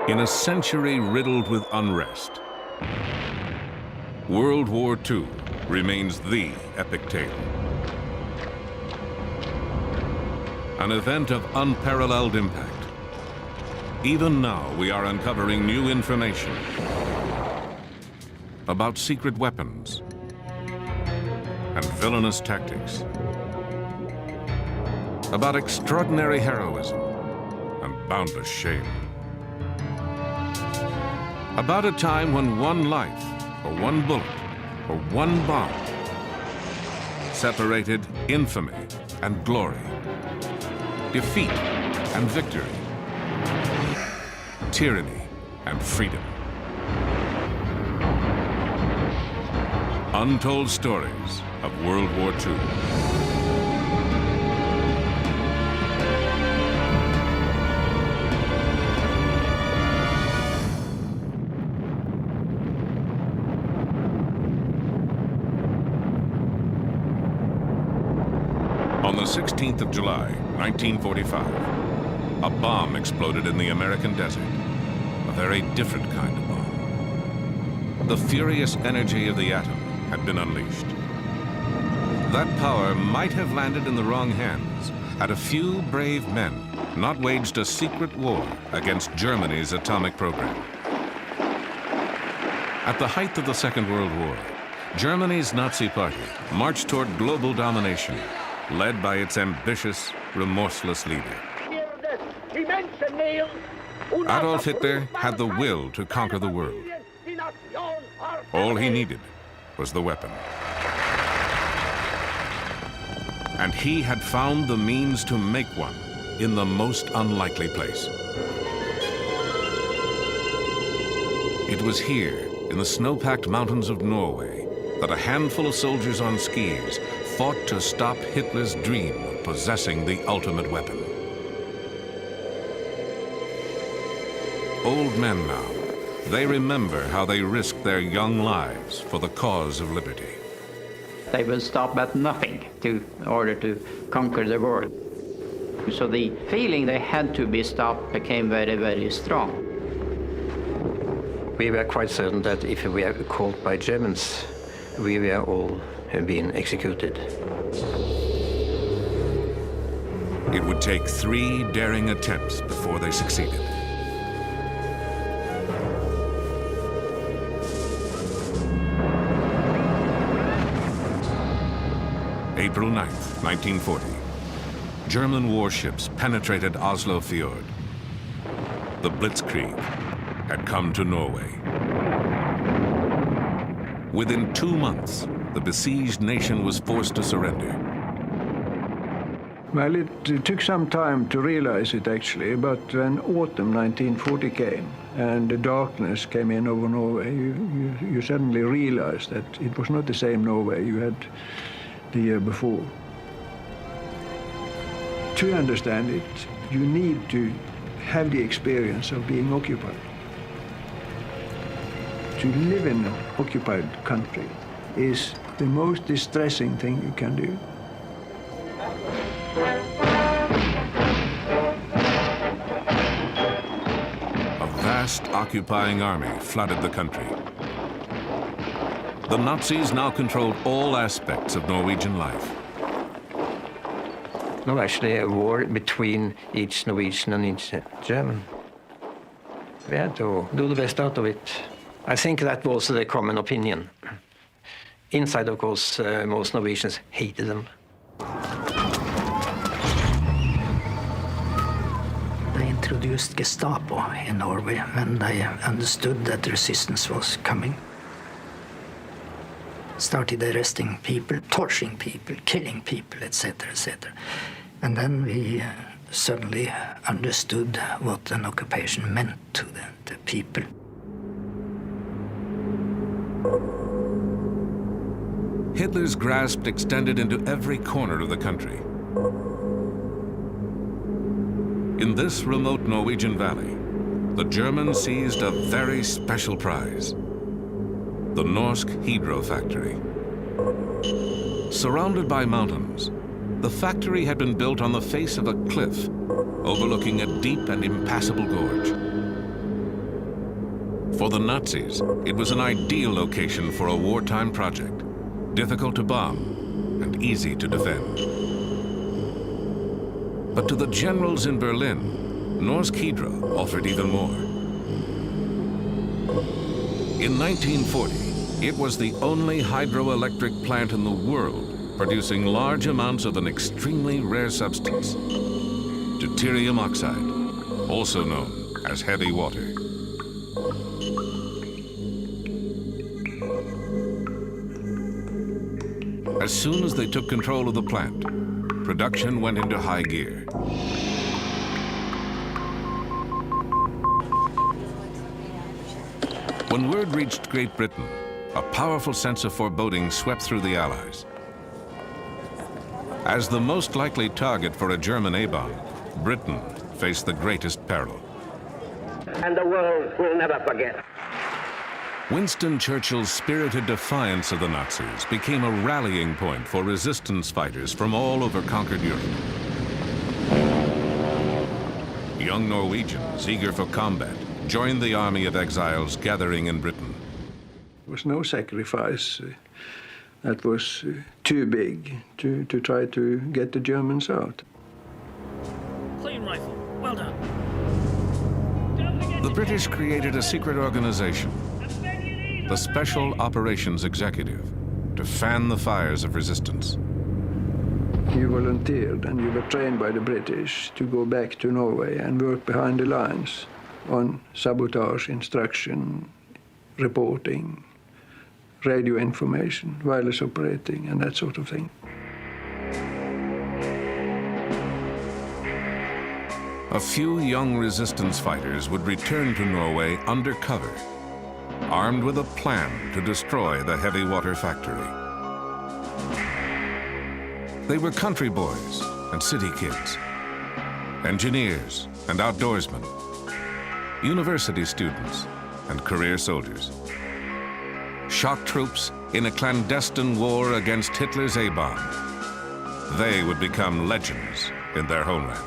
In a century riddled with unrest, World War II remains the epic tale. An event of unparalleled impact. Even now, we are uncovering new information about secret weapons and villainous tactics, about extraordinary heroism and boundless shame, about a time when one life, or one bullet, or one bomb separated infamy and glory, defeat and victory, tyranny and freedom. Untold stories of World War II. On the 16th of July, 1945, a bomb exploded in the American desert. A very different kind of bomb. The furious energy of the atom had been unleashed. That power might have landed in the wrong hands had a few brave men not waged a secret war against Germany's atomic program. At the height of the Second World War, Germany's Nazi Party marched toward global domination, led by its ambitious, remorseless leader. Adolf Hitler had the will to conquer the world. All he needed was the weapon. And he had found the means to make one in the most unlikely place. It was here, in the snow-packed mountains of Norway, that a handful of soldiers on skis fought to stop Hitler's dream of possessing the ultimate weapon. Old men now, they remember how they risked their young lives for the cause of liberty. They will stop at nothing in order to conquer the world. So the feeling they had to be stopped became very, very strong. We were quite certain that if we were caught by Germans, we were all being executed. It would take 3 daring attempts before they succeeded. April 9th, 1940. German warships penetrated Oslo Fjord. The Blitzkrieg had come to Norway. Within 2 months, the besieged nation was forced to surrender. Well, it took some time to realize it, actually, but when autumn 1940 came and the darkness came in over Norway, you suddenly realized that it was not the same Norway you had the year before. To understand it, you need to have the experience of being occupied. To live in an occupied country is the most distressing thing you can do. A vast occupying army flooded the country. The Nazis now controlled all aspects of Norwegian life. No, actually a war between each Norwegian and each German. We had to do the best out of it. I think that was the common opinion. Inside, of course, most Norwegians hated them. They introduced Gestapo in Norway when they understood that resistance was coming. Started arresting people, torturing people, killing people, etc., etc. And then we suddenly understood what an occupation meant to the people. Hitler's grasp extended into every corner of the country. In this remote Norwegian valley, the Germans seized a very special prize: the Norsk Hydro factory. Surrounded by mountains, the factory had been built on the face of a cliff overlooking a deep and impassable gorge. For the Nazis, it was an ideal location for a wartime project, difficult to bomb and easy to defend. But to the generals in Berlin, Norsk Hydro offered even more. In 1940, it was the only hydroelectric plant in the world producing large amounts of an extremely rare substance, deuterium oxide, also known as heavy water. As soon as they took control of the plant, production went into high gear. When word reached Great Britain, a powerful sense of foreboding swept through the Allies. As the most likely target for a German A-bomb, Britain faced the greatest peril. And the world will never forget. Winston Churchill's spirited defiance of the Nazis became a rallying point for resistance fighters from all over conquered Europe. Young Norwegians, eager for combat, joined the army of exiles gathering in Britain. There was no sacrifice that was too big to try to get the Germans out. Clean rifle. Well done. The British created a secret organization, the Special Operations Executive, to fan the fires of resistance. You volunteered and you were trained by the British to go back to Norway and work behind the lines on sabotage, instruction, reporting, radio information, wireless operating, and that sort of thing. A few young resistance fighters would return to Norway undercover, armed with a plan to destroy the heavy water factory. They were country boys and city kids, engineers and outdoorsmen, university students and career soldiers. Shock troops in a clandestine war against Hitler's A-bomb. They would become legends in their homeland.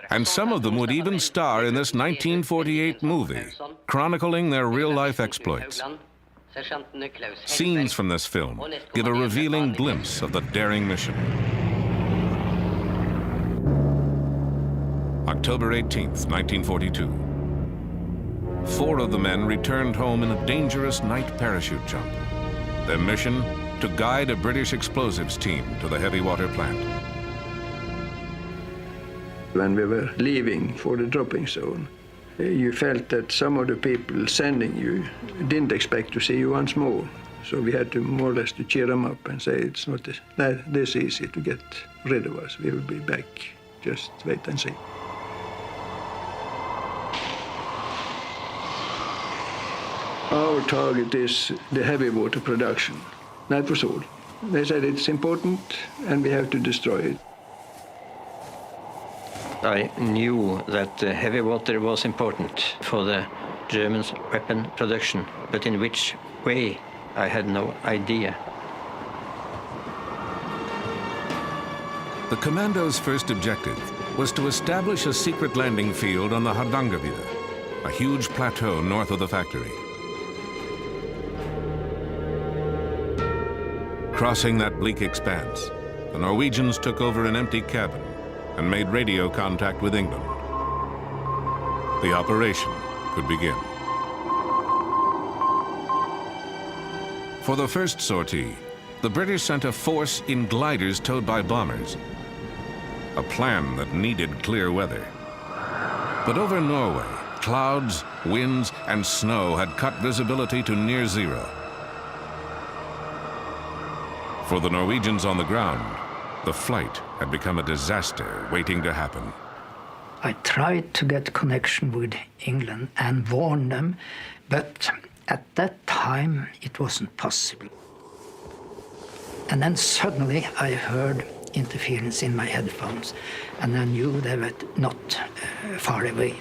And some of them would even star in this 1948 movie, chronicling their real-life exploits. Scenes from this film give a revealing glimpse of the daring mission. October 18th, 1942. 4 of the men returned home in a dangerous night parachute jump. Their mission, to guide a British explosives team to the heavy water plant. When we were leaving for the dropping zone, you felt that some of the people sending you didn't expect to see you once more. So we had to more or less to cheer them up and say it's not this easy to get rid of us. We will be back. Just wait and see. Our target is the heavy water production. That was all. They said it's important and we have to destroy it. I knew that heavy water was important for the Germans' weapon production, but in which way, I had no idea. The commando's first objective was to establish a secret landing field on the Hardangervidda, a huge plateau north of the factory. Crossing that bleak expanse, the Norwegians took over an empty cabin and made radio contact with England. The operation could begin. For the first sortie, the British sent a force in gliders towed by bombers, a plan that needed clear weather. But over Norway, clouds, winds, and snow had cut visibility to near zero. For the Norwegians on the ground, the flight had become a disaster waiting to happen. I tried to get connection with England and warn them, but at that time it wasn't possible. And then suddenly I heard interference in my headphones, and I knew they were not far away.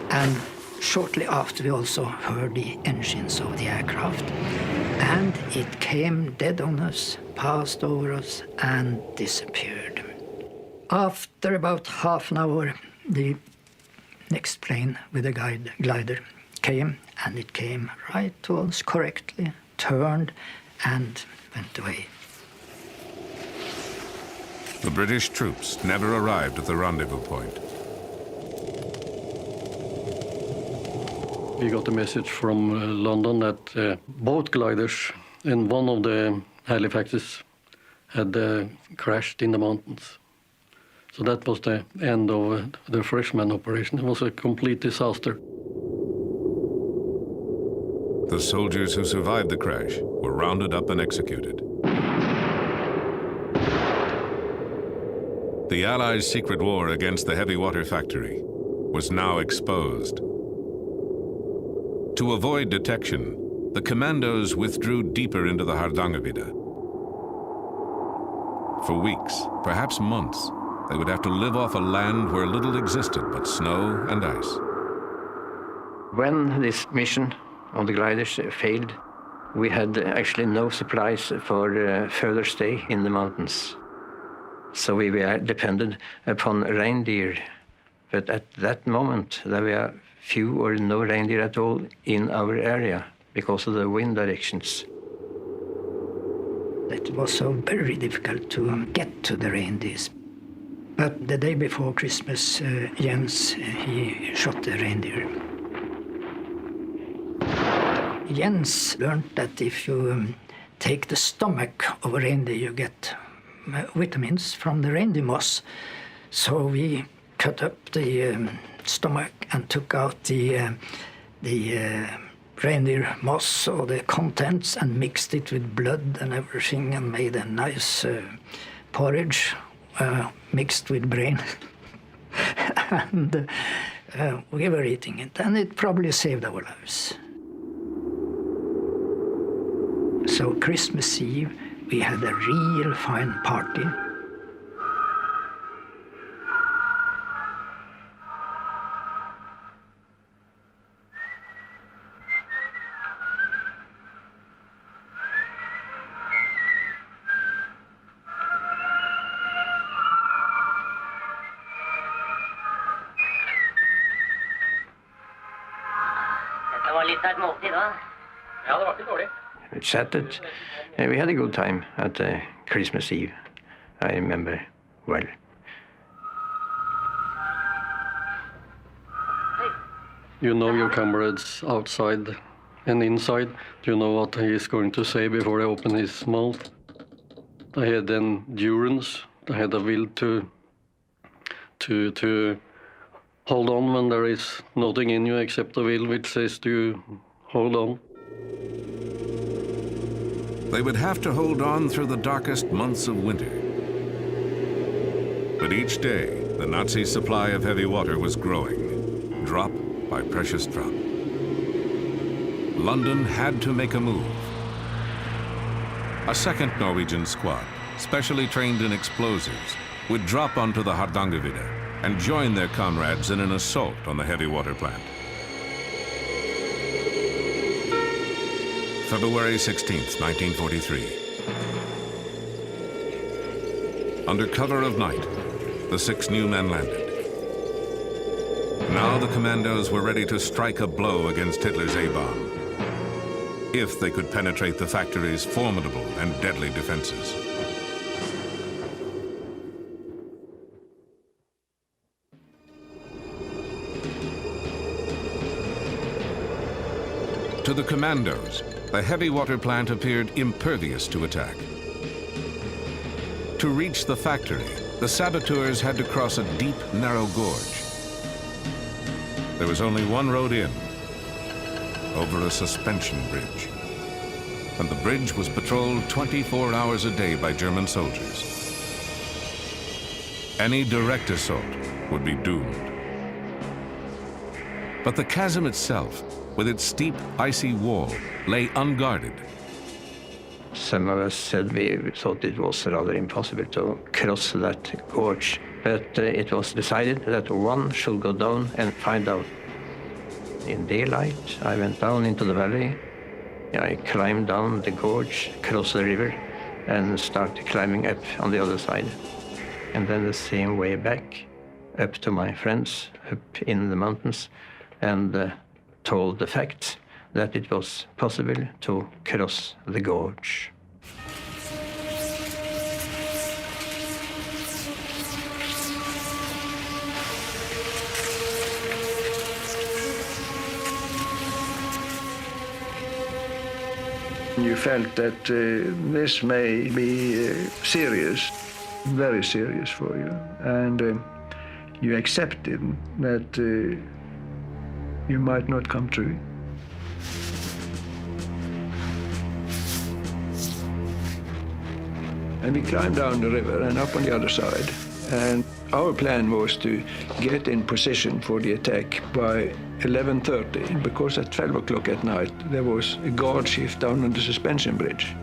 And shortly after we also heard the engines of the aircraft, and it came dead on us, passed over us, and disappeared. After about half an hour, the next plane with a glider came, and it came right to us correctly, turned, and went away. The British troops never arrived at the rendezvous point. We got a message from London that both gliders in one of the Halifaxes had crashed in the mountains. So that was the end of the freshman operation. It was a complete disaster. The soldiers who survived the crash were rounded up and executed. The Allies' secret war against the heavy water factory was now exposed. To avoid detection, the commandos withdrew deeper into the Hardangervidda. For weeks, perhaps months, they would have to live off a land where little existed but snow and ice. When this mission on the gliders failed, we had actually no supplies for further stay in the mountains. So we were dependent upon reindeer. But at that moment, there were few or no reindeer at all in our area because of the wind directions. It was so very difficult to get to the reindeers. But the day before Christmas, Jens, he shot the reindeer. Jens learned that if you take the stomach of a reindeer, you get vitamins from the reindeer moss. So we cut up the stomach and took out the reindeer moss or the contents and mixed it with blood and everything and made a nice porridge mixed with brain. And we were eating it, and it probably saved our lives. So Christmas Eve, we had a real fine party. Det var litt av et måltid, da. Ja, det var ikke dårlig. We chatted, and we had a good time at Christmas Eve. I remember well. You know your comrades outside and inside. Do you know what he is going to say before they open his mouth? They had endurance. They had a will to hold on when there is nothing in you except the will which says to hold on. They would have to hold on through the darkest months of winter. But each day, the Nazi supply of heavy water was growing, drop by precious drop. London had to make a move. A second Norwegian squad, specially trained in explosives, would drop onto the Hardangervidda and join their comrades in an assault on the heavy water plant. February 16th, 1943. Under cover of night, the 6 new men landed. Now the commandos were ready to strike a blow against Hitler's A-bomb, if they could penetrate the factory's formidable and deadly defenses. To the commandos, the heavy water plant appeared impervious to attack. To reach the factory, the saboteurs had to cross a deep, narrow gorge. There was only one road in, over a suspension bridge. And the bridge was patrolled 24 hours a day by German soldiers. Any direct assault would be doomed. But the chasm itself, with its steep, icy wall, lay unguarded. Some of us said we thought it was rather impossible to cross that gorge, but it was decided that one should go down and find out. In daylight, I went down into the valley. I climbed down the gorge, crossed the river, and started climbing up on the other side. And then the same way back. up to my friends up in the mountains and told the facts that it was possible to cross the gorge. You felt that this may be serious, very serious for you, and you accepted that you might not come through. And we climbed down the river and up on the other side, and our plan was to get in position for the attack by 11:30, because at 12 o'clock at night there was a guard shift down on the suspension bridge.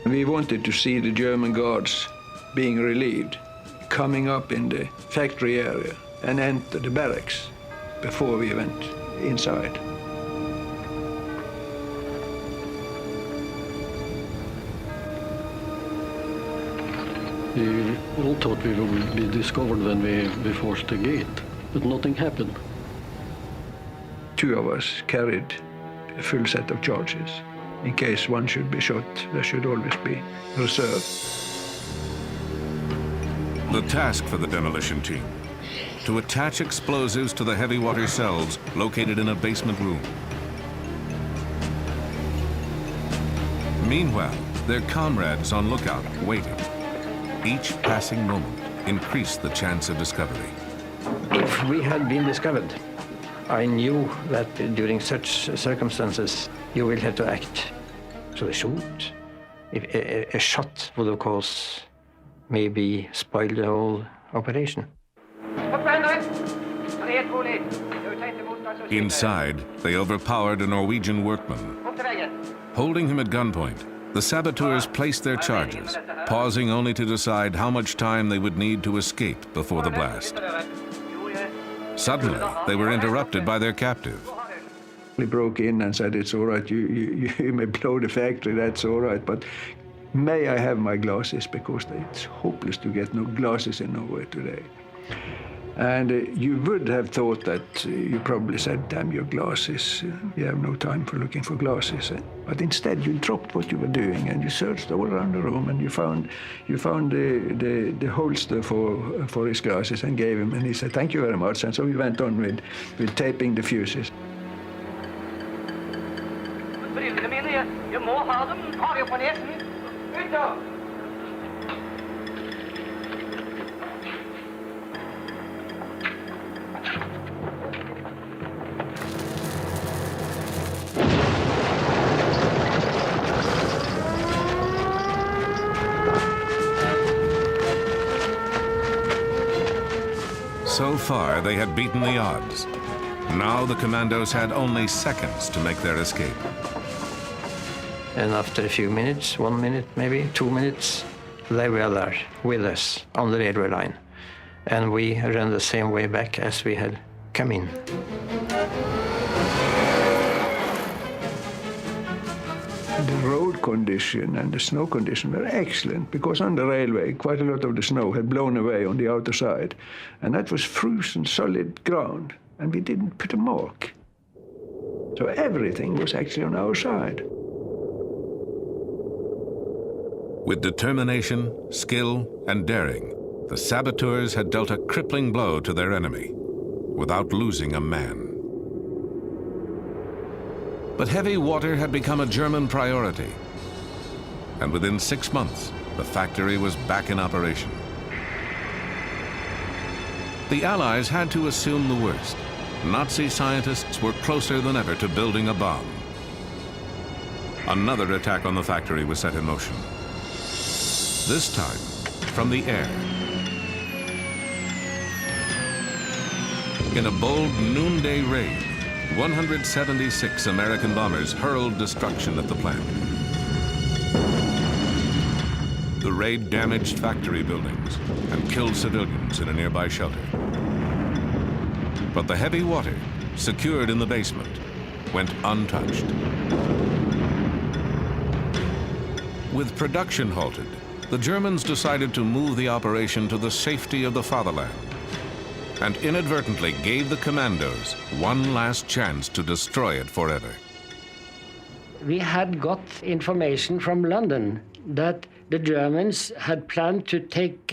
We wanted to see the German guards being relieved, coming up in the factory area and enter the barracks before we went inside. We all thought we would be discovered when we forced the gate, but nothing happened. Two of us carried a full set of charges. In case one should be shot, there should always be reserve. The task for the demolition team: to attach explosives to the heavy water cells located in a basement room. Meanwhile, their comrades on lookout waited. Each passing moment increased the chance of discovery. If we had been discovered, I knew that during such circumstances you will have to act. So they shoot. If a shot would of course maybe spoil the whole operation. Inside, they overpowered a Norwegian workman. Holding him at gunpoint, the saboteurs placed their charges, pausing only to decide how much time they would need to escape before the blast. Suddenly, they were interrupted by their captive. He broke in and said, "It's all right, you may blow the factory, that's all right, but may I have my glasses, because it's hopeless to get no glasses in Norway today." And you would have thought that you probably said, "Damn your glasses, you have no time for looking for glasses." But instead you dropped what you were doing and you searched all around the room and you found the holster for his glasses and gave him, and he said, "Thank you very much." And so we went on with taping the fuses. Brillene mine, jeg må ha dem. Ta dem på nesen. Ut da! So far, they had beaten the odds. Now the commandos had only seconds to make their escape. And after a few minutes, 1 minute, maybe 2 minutes, they were there with us on the railway line. And we ran the same way back as we had come in. The road condition and the snow condition were excellent, because on the railway quite a lot of the snow had blown away on the outer side, and that was frozen solid ground, and we didn't put a mark. So everything was actually on our side. With determination, skill, and daring, the saboteurs had dealt a crippling blow to their enemy, without losing a man. But heavy water had become a German priority, and within 6 months, the factory was back in operation. The Allies had to assume the worst. Nazi scientists were closer than ever to building a bomb. Another attack on the factory was set in motion. This time, from the air. In a bold noonday raid, 176 American bombers hurled destruction at the plant. The raid damaged factory buildings and killed civilians in a nearby shelter. But the heavy water, secured in the basement, went untouched. With production halted, the Germans decided to move the operation to the safety of the fatherland and inadvertently gave the commandos one last chance to destroy it forever. We had got information from London that the Germans had planned to take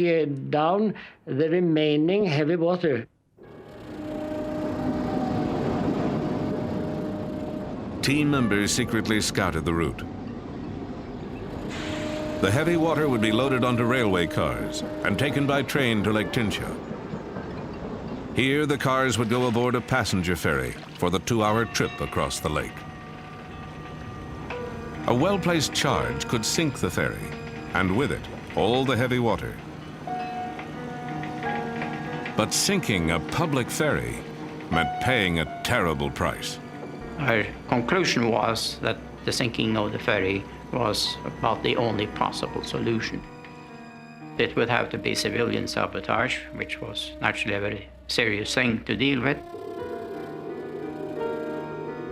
down the remaining heavy water. Team members secretly scouted the route. The heavy water would be loaded onto railway cars and taken by train to Lake Tincha. Here, the cars would go aboard a passenger ferry for the 2-hour trip across the lake. A well-placed charge could sink the ferry, and with it, all the heavy water. But sinking a public ferry meant paying a terrible price. Our conclusion was that the sinking of the ferry was about the only possible solution. It would have to be civilian sabotage, which was naturally a very serious thing to deal with.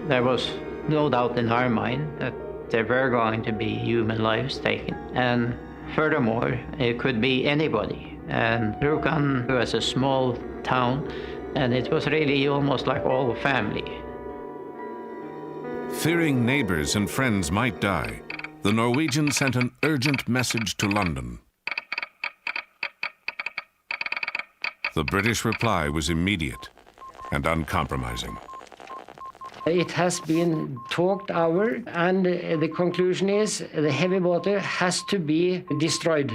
There was no doubt in our mind that there were going to be human lives taken. And furthermore, it could be anybody. And Rjukan was a small town, and it was really almost like all family. Fearing neighbors and friends might die, the Norwegians sent an urgent message to London. The British reply was immediate and uncompromising. It has been talked over, and the conclusion is the heavy water has to be destroyed.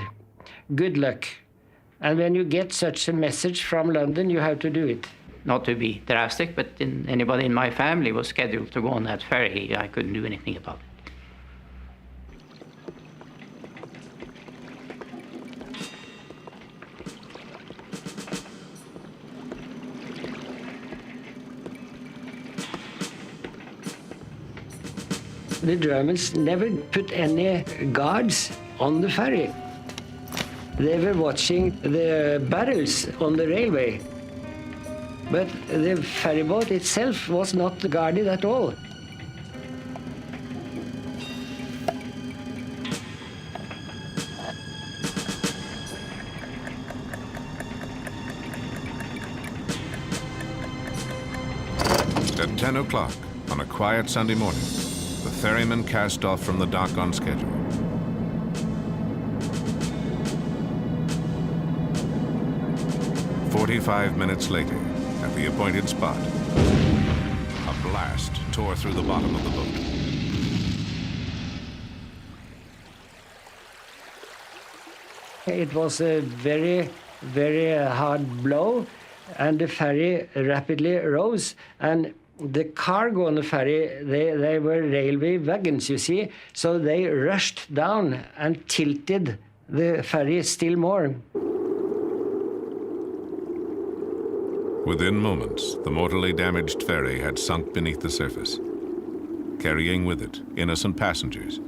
Good luck. And when you get such a message from London, you have to do it. Not to be drastic, but anybody in my family was scheduled to go on that ferry. I couldn't do anything about it. The Germans never put any guards on the ferry. They were watching the barrels on the railway. But the ferryboat itself was not guarded at all. At 10 o'clock on a quiet Sunday morning, the ferryman cast off from the dock on schedule. "45 minutes later, at the appointed spot, a blast tore through the bottom of the boat. It was a very, very hard blow, and the ferry rapidly rose. And the cargo on the ferry, they were railway wagons, you see, so they rushed down and tilted the ferry still more. Within moments, the mortally damaged ferry had sunk beneath the surface, carrying with it innocent passengers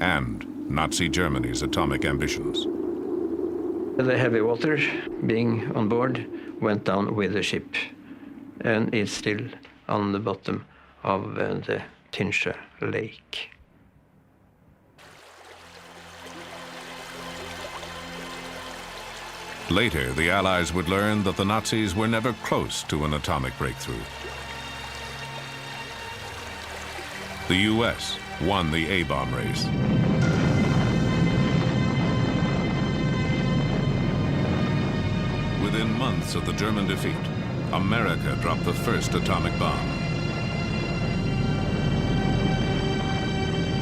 and Nazi Germany's atomic ambitions. The heavy water being on board went down with the ship, and it's still on the bottom of the Tincha Lake. Later, the Allies would learn that the Nazis were never close to an atomic breakthrough. The U.S. won the A-bomb race. Within months of the German defeat, America dropped the first atomic bomb.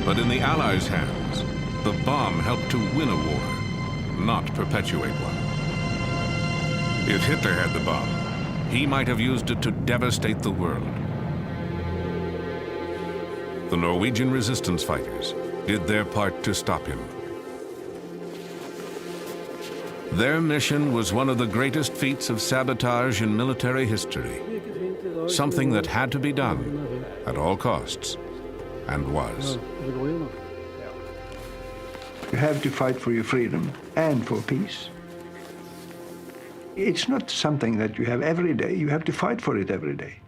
But in the Allies' hands, the bomb helped to win a war, not perpetuate one. If Hitler had the bomb, he might have used it to devastate the world. The Norwegian resistance fighters did their part to stop him. Their mission was one of the greatest feats of sabotage in military history. something that had to be done at all costs, and was. You have to fight for your freedom and for peace. It's not something that you have every day. You have to fight for it every day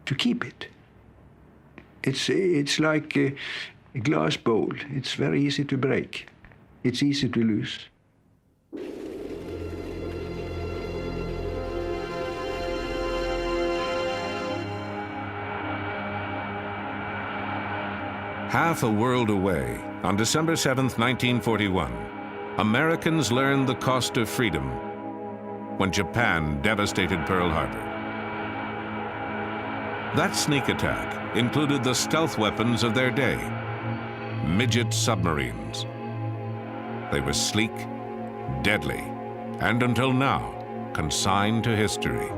to keep it. It's like a glass bowl. It's very easy to break. It's easy to lose. Half a world away, on December 7th, 1941, Americans learned the cost of freedom when Japan devastated Pearl Harbor. That sneak attack included the stealth weapons of their day, midget submarines. They were sleek, deadly, and until now, consigned to history.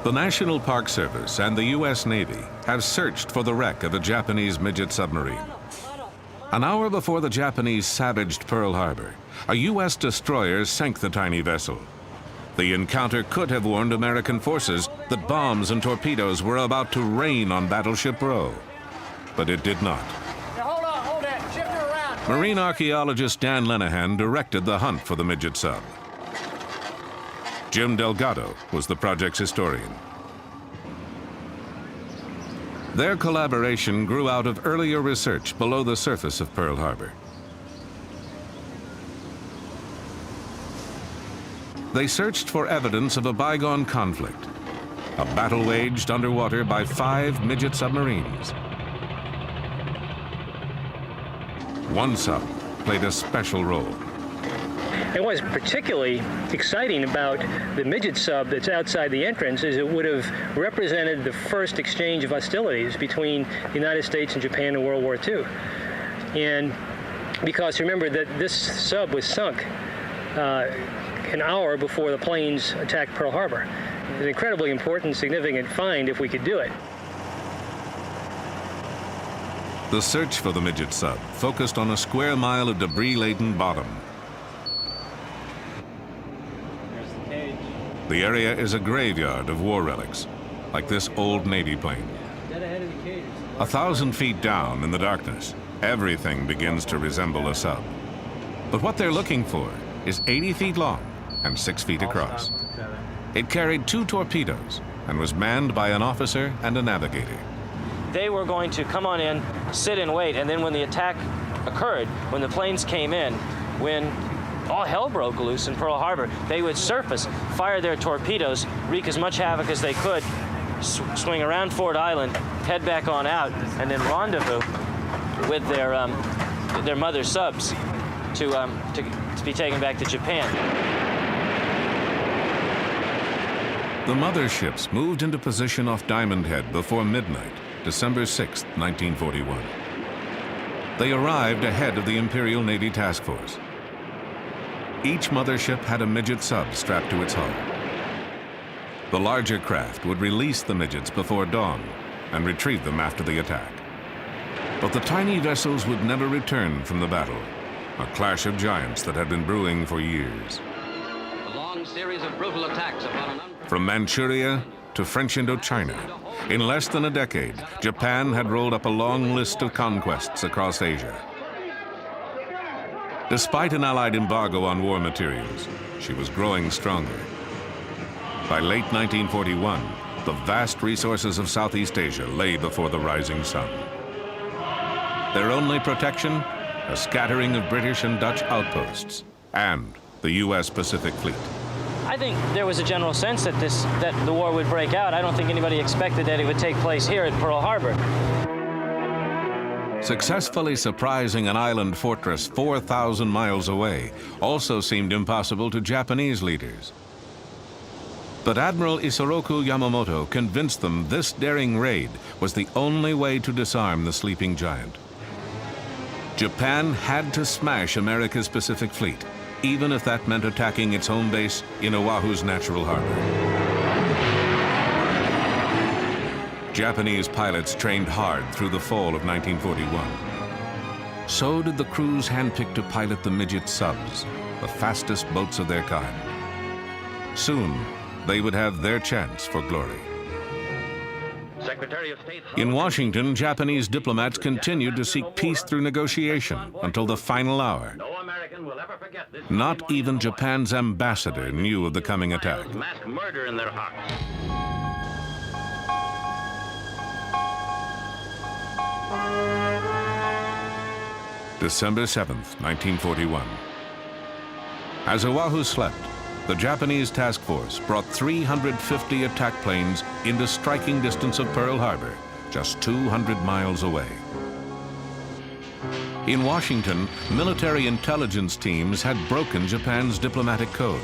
The National Park Service and the U.S. Navy have searched for the wreck of a Japanese midget submarine. An hour before the Japanese savaged Pearl Harbor, a U.S. destroyer sank the tiny vessel. The encounter could have warned American forces that bombs and torpedoes were about to rain on Battleship Row, but it did not. Now hold that. Shift her around. Marine archaeologist Dan Lenehan directed the hunt for the midget sub. Jim Delgado was the project's historian. Their collaboration grew out of earlier research below the surface of Pearl Harbor. They searched for evidence of a bygone conflict, a battle waged underwater by 5 midget submarines. One sub played a special role. And what's particularly exciting about the midget sub that's outside the entrance is it would have represented the first exchange of hostilities between the United States and Japan in World War II. And because remember that this sub was sunk an hour before the planes attacked Pearl Harbor. It's an incredibly important, significant find if we could do it. The search for the midget sub focused on a square mile of debris-laden bottom. The area is a graveyard of war relics, like this old Navy plane. 1,000 feet down in the darkness, everything begins to resemble a sub. But what they're looking for is 80 feet long and 6 feet across. It carried 2 torpedoes and was manned by an officer and a navigator. They were going to come on in, sit and wait, and then when the attack occurred, when the planes came in, when all hell broke loose in Pearl Harbor, they would surface, fire their torpedoes, wreak as much havoc as they could, swing around Ford Island, head back on out, and then rendezvous with their mother subs to be taken back to Japan. The mother ships moved into position off Diamond Head before midnight, December 6, 1941. They arrived ahead of the Imperial Navy Task Force. Each mothership had a midget sub strapped to its hull. The larger craft would release the midgets before dawn and retrieve them after the attack. But the tiny vessels would never return from the battle, a clash of giants that had been brewing for years. A long series of brutal attacks upon From Manchuria to French Indochina, in less than a decade, Japan had rolled up a long list of conquests across Asia. Despite an Allied embargo on war materials, she was growing stronger. By late 1941, the vast resources of Southeast Asia lay before the rising sun. Their only protection, a scattering of British and Dutch outposts, and the U.S. Pacific Fleet. I think there was a general sense that the war would break out. I don't think anybody expected that it would take place here at Pearl Harbor. Successfully surprising an island fortress 4,000 miles away also seemed impossible to Japanese leaders. But Admiral Isoroku Yamamoto convinced them this daring raid was the only way to disarm the sleeping giant. Japan had to smash America's Pacific Fleet, even if that meant attacking its home base in Oahu's natural harbor. Japanese pilots trained hard through the fall of 1941. So did the crews handpicked to pilot the midget subs, the fastest boats of their kind. Soon, they would have their chance for glory. Secretary of State. In Washington, Japanese diplomats continued to seek peace through negotiation until the final hour. No American will ever forget this. Not even Japan's ambassador knew of the coming attack. Mass murder in their hearts. December 7th, 1941. As Oahu slept, the Japanese task force brought 350 attack planes into striking distance of Pearl Harbor, just 200 miles away. In Washington, military intelligence teams had broken Japan's diplomatic code.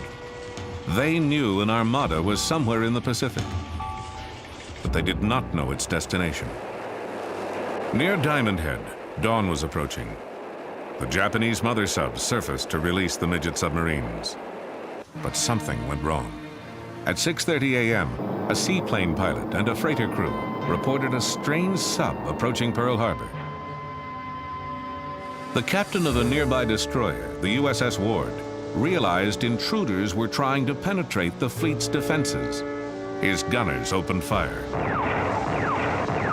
They knew an armada was somewhere in the Pacific, but they did not know its destination. Near Diamond Head, dawn was approaching. The Japanese mother subs surfaced to release the midget submarines. But something went wrong. At 6:30 a.m., a seaplane pilot and a freighter crew reported a strange sub approaching Pearl Harbor. The captain of a nearby destroyer, the USS Ward, realized intruders were trying to penetrate the fleet's defenses. His gunners opened fire.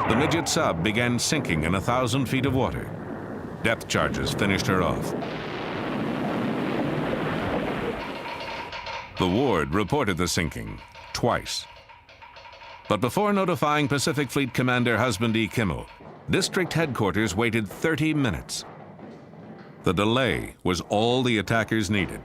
The midget sub began sinking in 1,000 feet of water. Depth charges finished her off. The Ward reported the sinking twice. But before notifying Pacific Fleet Commander Husband E. Kimmel, District Headquarters waited 30 minutes. The delay was all the attackers needed.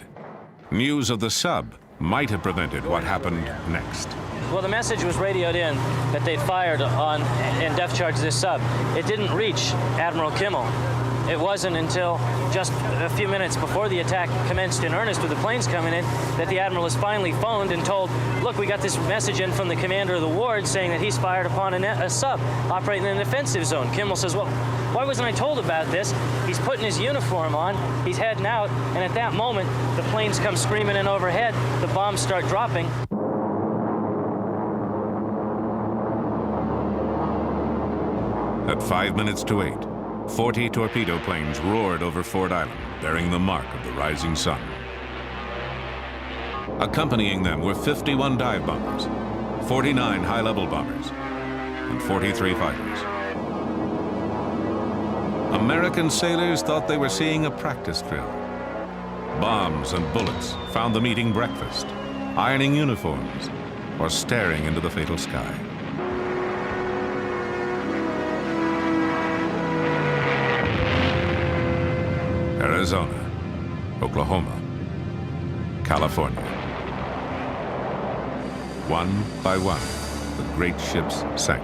News of the sub might have prevented what happened next. Well, the message was radioed in that they'd fired on and depth charged this sub. It didn't reach Admiral Kimmel. It wasn't until just a few minutes before the attack commenced in earnest with the planes coming in that the Admiral was finally phoned and told, look, we got this message in from the commander of the ward saying that he's fired upon a sub operating in an offensive zone. Kimmel says, well, why wasn't I told about this? He's putting his uniform on, he's heading out, and at that moment, the planes come screaming in overhead, the bombs start dropping. At 5 minutes to 8, 40 torpedo planes roared over Ford Island, bearing the mark of the rising sun. Accompanying them were 51 dive bombers, 49 high-level bombers, and 43 fighters. American sailors thought they were seeing a practice drill. Bombs and bullets found them eating breakfast, ironing uniforms, or staring into the fatal sky. Arizona, Oklahoma, California. One by one, the great ships sank.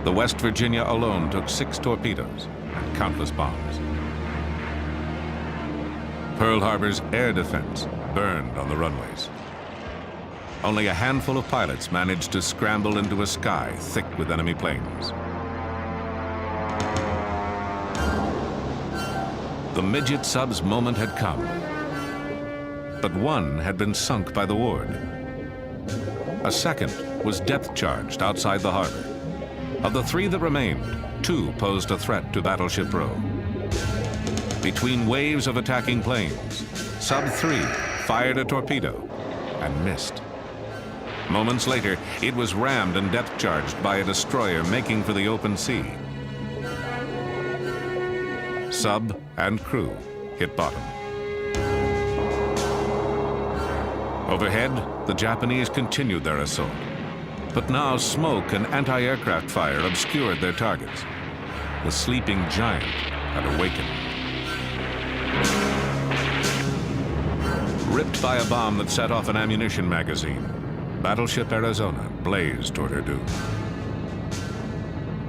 The West Virginia alone took 6 torpedoes and countless bombs. Pearl Harbor's air defense burned on the runways. Only a handful of pilots managed to scramble into a sky thick with enemy planes. The midget sub's moment had come, but one had been sunk by the Ward. A second was depth charged outside the harbor. Of the 3 that remained, 2 posed a threat to Battleship Row. Between waves of attacking planes, Sub 3 fired a torpedo and missed. Moments later, it was rammed and depth charged by a destroyer making for the open sea. Sub and crew hit bottom. Overhead, the Japanese continued their assault. But now smoke and anti-aircraft fire obscured their targets. The sleeping giant had awakened. Ripped by a bomb that set off an ammunition magazine, Battleship Arizona blazed toward her doom.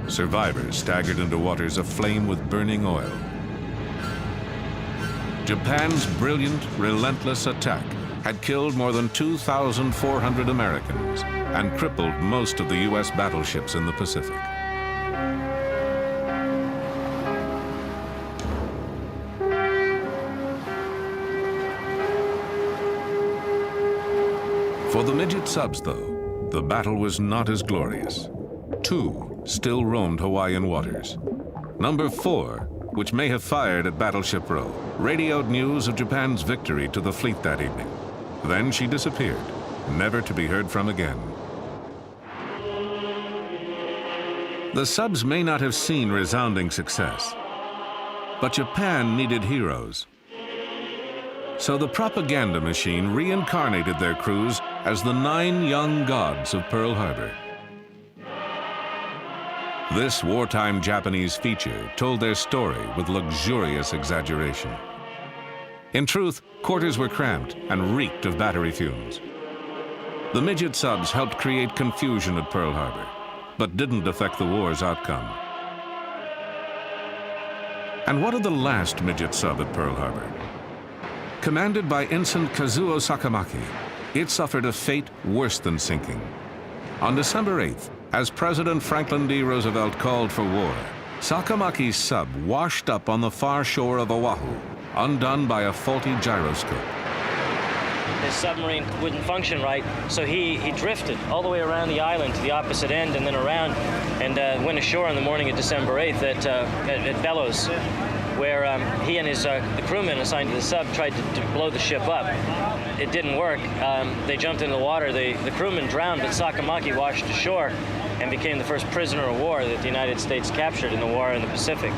Survivors staggered into waters aflame with burning oil. Japan's brilliant, relentless attack had killed more than 2,400 Americans and crippled most of the U.S. battleships in the Pacific. For the midget subs, though, the battle was not as glorious. 2 still roamed Hawaiian waters. Number 4, which may have fired at Battleship Row, radioed news of Japan's victory to the fleet that evening. Then she disappeared, never to be heard from again. The subs may not have seen resounding success, but Japan needed heroes. So the propaganda machine reincarnated their crews as the 9 young gods of Pearl Harbor. This wartime Japanese feature told their story with luxurious exaggeration. In truth, quarters were cramped and reeked of battery fumes. The midget subs helped create confusion at Pearl Harbor, but didn't affect the war's outcome. And what of the last midget sub at Pearl Harbor? Commanded by Ensign Kazuo Sakamaki, it suffered a fate worse than sinking. On December 8th, as President Franklin D. Roosevelt called for war, Sakamaki's sub washed up on the far shore of Oahu, undone by a faulty gyroscope. His submarine wouldn't function right, so he drifted all the way around the island to the opposite end and then around and went ashore on the morning of December 8th at Bellows, where he and the crewmen assigned to the sub tried to blow the ship up. It didn't work. They jumped into the water. The crewmen drowned, but Sakamaki washed ashore and became the first prisoner of war that the United States captured in the war in the Pacific.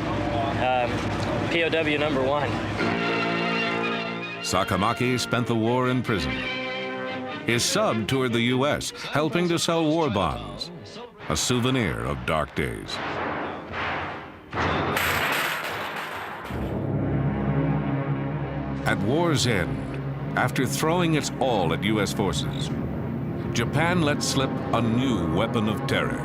POW number 1. Sakamaki spent the war in prison. His sub toured the U.S., helping to sell war bonds, a souvenir of dark days. At war's end, after throwing its all at U.S. forces, Japan let slip a new weapon of terror.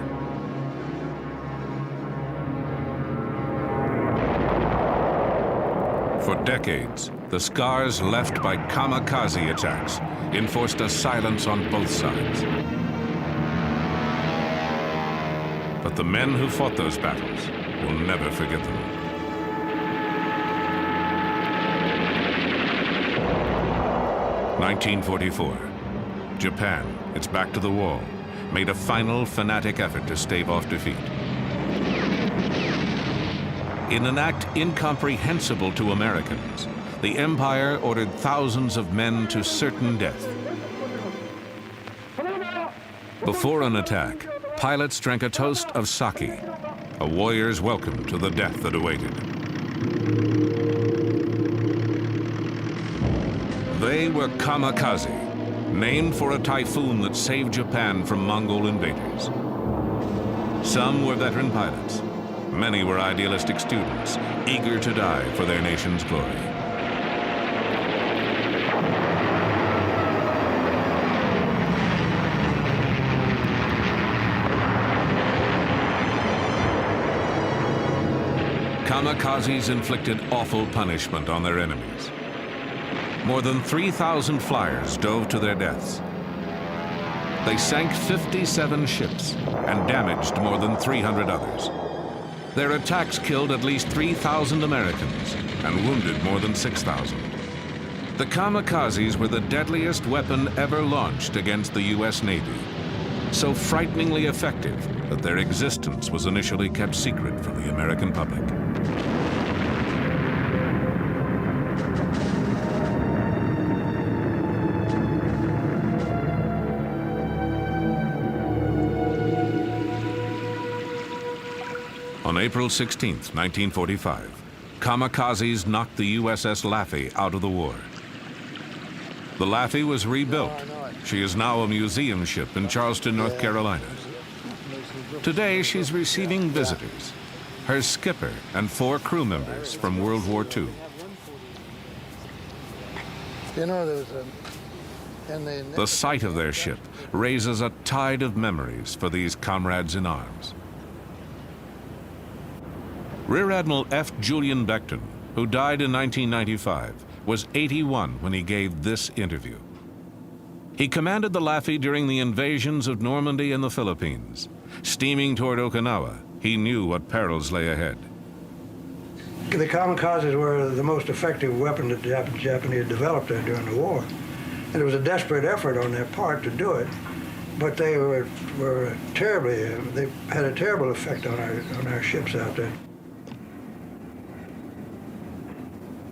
For decades, the scars left by kamikaze attacks enforced a silence on both sides. But the men who fought those battles will never forget them. (1944). Japan, its back to the wall, made a final fanatic effort to stave off defeat. In an act incomprehensible to Americans, the Empire ordered thousands of men to certain death. Before an attack, pilots drank a toast of sake, a warrior's welcome to the death that awaited. They were kamikaze, named for a typhoon that saved Japan from Mongol invaders. Some were veteran pilots. Many were idealistic students, eager to die for their nation's glory. Kamikazes inflicted awful punishment on their enemies. More than 3,000 flyers dove to their deaths. They sank 57 ships and damaged more than 300 others. Their attacks killed at least 3,000 Americans and wounded more than 6,000. The kamikazes were the deadliest weapon ever launched against the U.S. Navy, so frighteningly effective that their existence was initially kept secret from the American public. On April 16, 1945, kamikazes knocked the USS Laffey out of the war. The Laffey was rebuilt. She is now a museum ship in Charleston, North Carolina. Today, she's receiving visitors, her skipper and 4 crew members from World War II. The sight of their ship raises a tide of memories for these comrades in arms. Rear Admiral F. Julian Beckton, who died in 1995, was 81 when he gave this interview. He commanded the Laffey during the invasions of Normandy and the Philippines. Steaming toward Okinawa, he knew what perils lay ahead. The kamikazes were the most effective weapon that the Japanese developed during the war. And it was a desperate effort on their part to do it. But they were terribly, they had a terrible effect on our ships out there.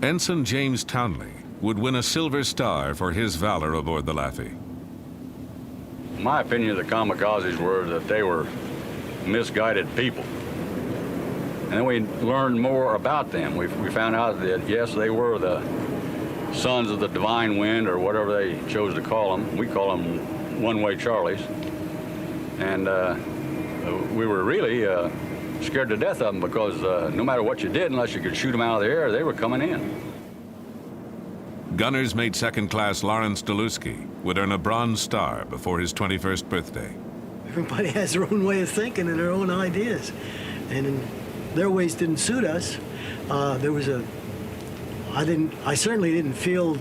Ensign James Townley would win a Silver Star for his valor aboard the Laffey. My opinion of the kamikazes were that they were misguided people. And then we learned more about them. We found out that, yes, they were the sons of the divine wind, or whatever they chose to call them. We call them one-way Charlies. And we were really scared to death of them, because no matter what you did, unless you could shoot them out of the air, they were coming in. Gunner's Mate Second Class Lawrence Delusky would earn a Bronze Star before his 21st birthday. Everybody has their own way of thinking and their own ideas. And their ways didn't suit us. I certainly didn't feel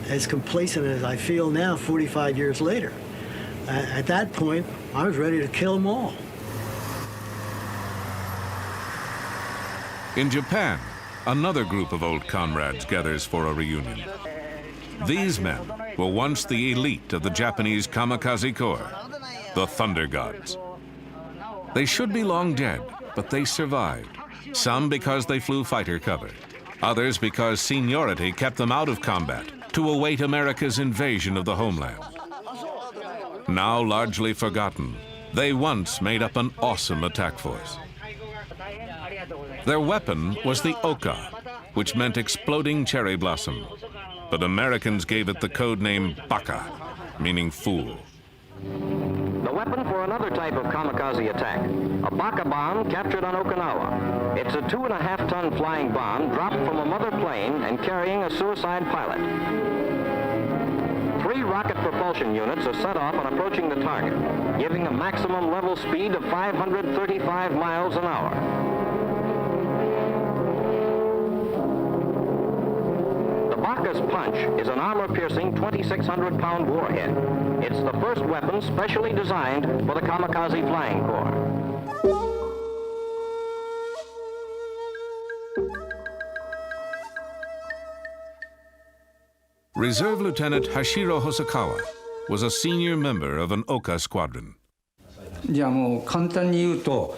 as complacent as I feel now 45 years later. At that point, I was ready to kill them all. In Japan, another group of old comrades gathers for a reunion. These men were once the elite of the Japanese kamikaze corps, the Thunder Gods. They should be long dead, but they survived. Some because they flew fighter cover, others because seniority kept them out of combat to await America's invasion of the homeland. Now largely forgotten, they once made up an awesome attack force. Their weapon was the Oka, which meant exploding cherry blossom, but Americans gave it the code name Baka, meaning fool. The weapon for another type of kamikaze attack, a Baka bomb captured on Okinawa. It's a 2.5-ton flying bomb dropped from a mother plane and carrying a suicide pilot. 3 rocket propulsion units are set off on approaching the target, giving a maximum level speed of 535 miles an hour. Baka's punch is an armor-piercing 2,600-pound warhead. It's the first weapon specially designed for the kamikaze flying corps. Reserve Lieutenant Hashiro Hosokawa was a senior member of an Oka squadron. じゃあもう簡単に言うと、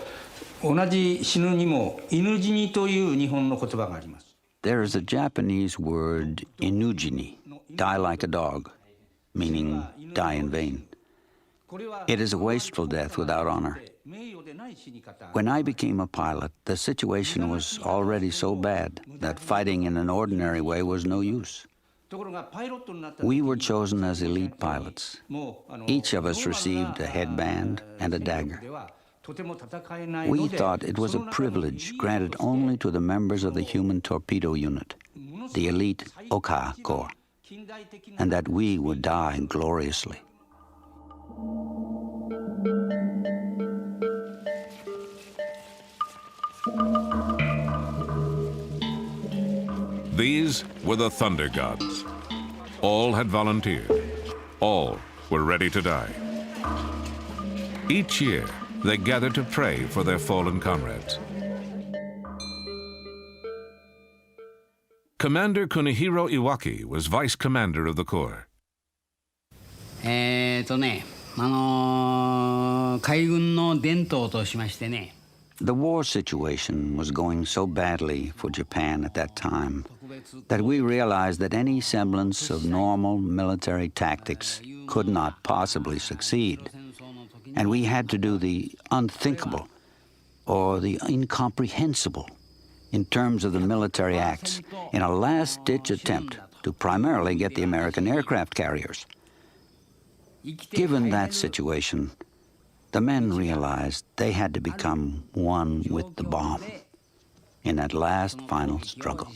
同じ死ぬにも犬死にという日本の言葉があります。 There is a Japanese word, inujini, die like a dog, meaning die in vain. It is a wasteful death without honor. When I became a pilot, the situation was already so bad that fighting in an ordinary way was no use. We were chosen as elite pilots. Each of us received a headband and a dagger. We thought it was a privilege granted only to the members of the human torpedo unit, the elite Oka Corps, and that we would die gloriously. These were the Thunder Gods. All had volunteered. All were ready to die. Each year, they gathered to pray for their fallen comrades. Commander Kunihiro Iwaki was vice commander of the corps. 海軍の伝統としましてね。 The war situation was going so badly for Japan at that time that we realized that any semblance of normal military tactics could not possibly succeed. And we had to do the unthinkable or the incomprehensible in terms of the military acts in a last-ditch attempt to primarily get the American aircraft carriers. Given that situation, the men realized they had to become one with the bomb in that last final struggle.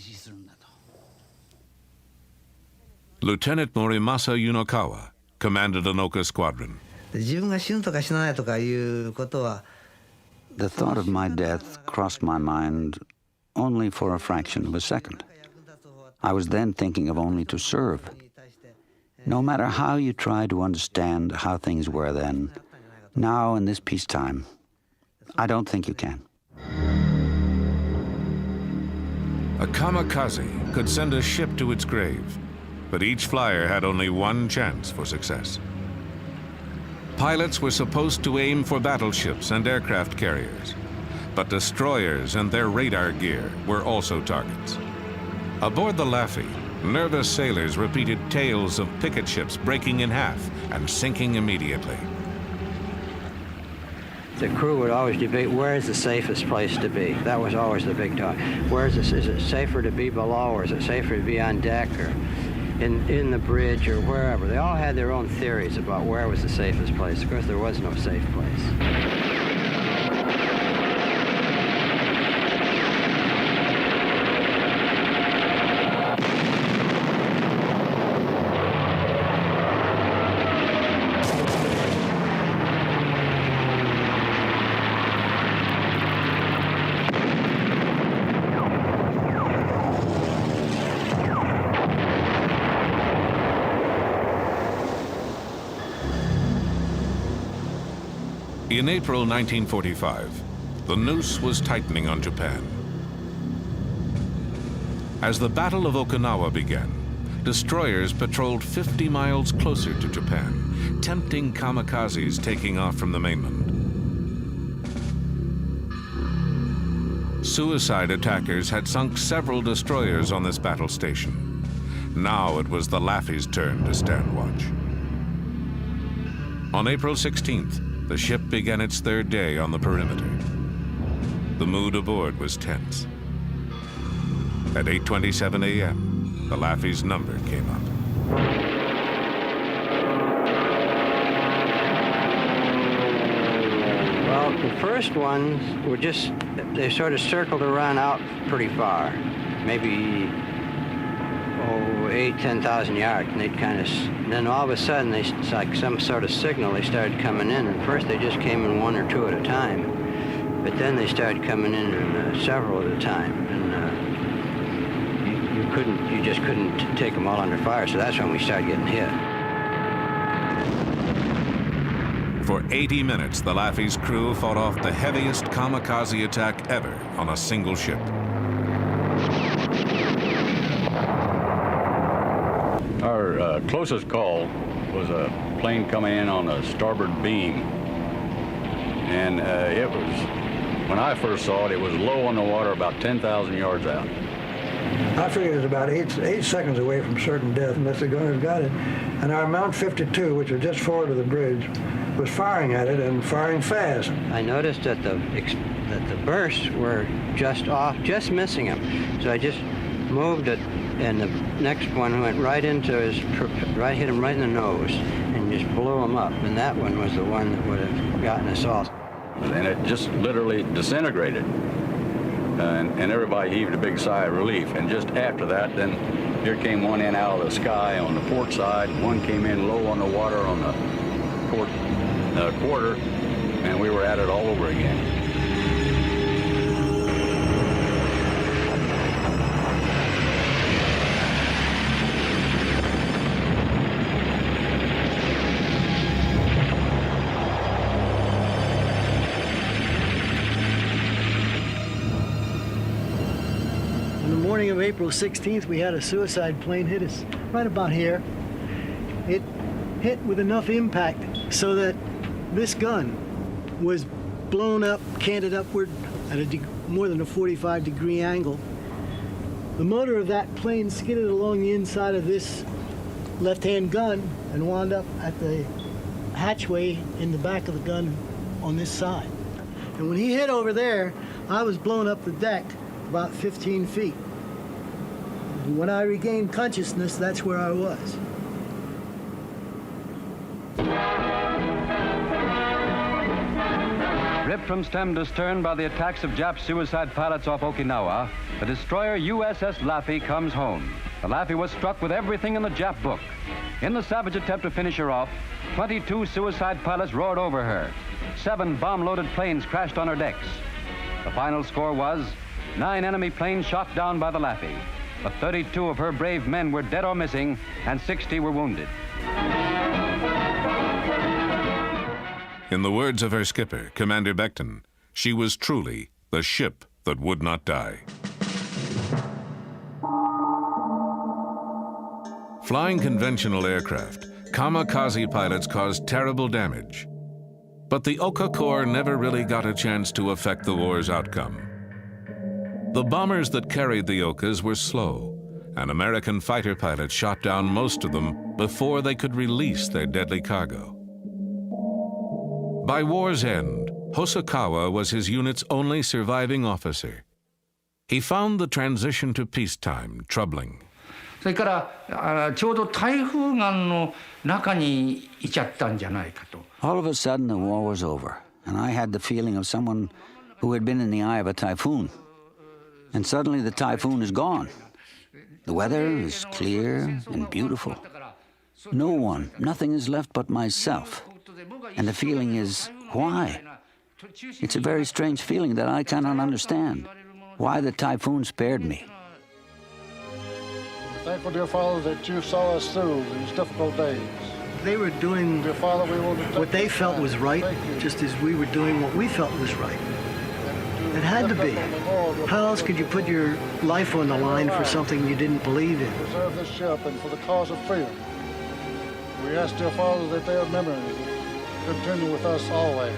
Lieutenant Morimasa Yunokawa commanded an Oka squadron. The thought of my death crossed my mind only for a fraction of a second. I was then thinking of only to serve. No matter how you try to understand how things were then, now in this peacetime, I don't think you can. A kamikaze could send a ship to its grave, but each flyer had only one chance for success. Pilots were supposed to aim for battleships and aircraft carriers, but destroyers and their radar gear were also targets. Aboard the Laffey, nervous sailors repeated tales of picket ships breaking in half and sinking immediately. The crew would always debate where is the safest place to be. That was always the big talk. Is it safer to be below, or is it safer to be on deck, or in the bridge, or wherever? They all had their own theories about where was the safest place. Of course, there was no safe place. In April 1945, the noose was tightening on Japan. As the Battle of Okinawa began, destroyers patrolled 50 miles closer to Japan, tempting kamikazes taking off from the mainland. Suicide attackers had sunk several destroyers on this battle station. Now it was the Laffey's turn to stand watch. On April 16th, the ship began its third day on the perimeter. The mood aboard was tense. At 8:27 a.m., the Laffey's number came up. Well, the first ones were they sort of circled around out pretty far, maybe 10,000 yards, and they'd and then all of a sudden, it's like some sort of signal, they started coming in, and first they just came in one or two at a time, but then they started coming in several at a time, and you just couldn't take them all under fire, so that's when we started getting hit. For 80 minutes, the Laffey's crew fought off the heaviest kamikaze attack ever on a single ship. Our closest call was a plane coming in on a starboard beam. And it was, when I first saw it, it was low on the water, about 10,000 yards out. I figured it was about eight seconds away from certain death unless the gunners got it. And our Mount 52, which was just forward of the bridge, was firing at it and firing fast. I noticed that the bursts were just off, just missing him. So I just moved it, and the next one went right into hit him right in the nose, and just blew him up. And that one was the one that would have gotten us all. And it just literally disintegrated. And everybody heaved a big sigh of relief. And just after that, then here came one in out of the sky on the port side, and one came in low on the water on the port quarter, and we were at it all over again. Morning of April 16th, we had a suicide plane hit us right about here. It hit with enough impact so that this gun was blown up, canted upward at more than a 45-degree angle. The motor of that plane skidded along the inside of this left-hand gun and wound up at the hatchway in the back of the gun on this side. And when he hit over there, I was blown up the deck about 15 feet. When I regained consciousness, that's where I was. Ripped from stem to stern by the attacks of Jap suicide pilots off Okinawa, the destroyer USS Laffey comes home. The Laffey was struck with everything in the Jap book. In the savage attempt to finish her off, 22 suicide pilots roared over her. 7 bomb-loaded planes crashed on her decks. The final score was 9 enemy planes shot down by the Laffey. But 32 of her brave men were dead or missing, and 60 were wounded. In the words of her skipper, Commander Beckton, she was truly the ship that would not die. Flying conventional aircraft, kamikaze pilots caused terrible damage. But the Oka Corps never really got a chance to affect the war's outcome. The bombers that carried the Okas were slow, and American fighter pilots shot down most of them before they could release their deadly cargo. By war's end, Hosokawa was his unit's only surviving officer. He found the transition to peacetime troubling. それからちょうど台風眼の中にいちゃったんじゃないかと。 All of a sudden, the war was over, and I had the feeling of someone who had been in the eye of a typhoon. And suddenly the typhoon is gone. The weather is clear and beautiful. No one, nothing is left but myself. And the feeling is, why? It's a very strange feeling that I cannot understand. Why the typhoon spared me. Thankful, dear Father, that you saw us through these difficult days. They were doing Dear Father, we will what they felt was right, just as we were doing what we felt was right. It had to be. How else could you put your life on the line for something you didn't believe in? preserve this ship and for the cause of freedom. We ask, dear Father, that their memory continue with us always.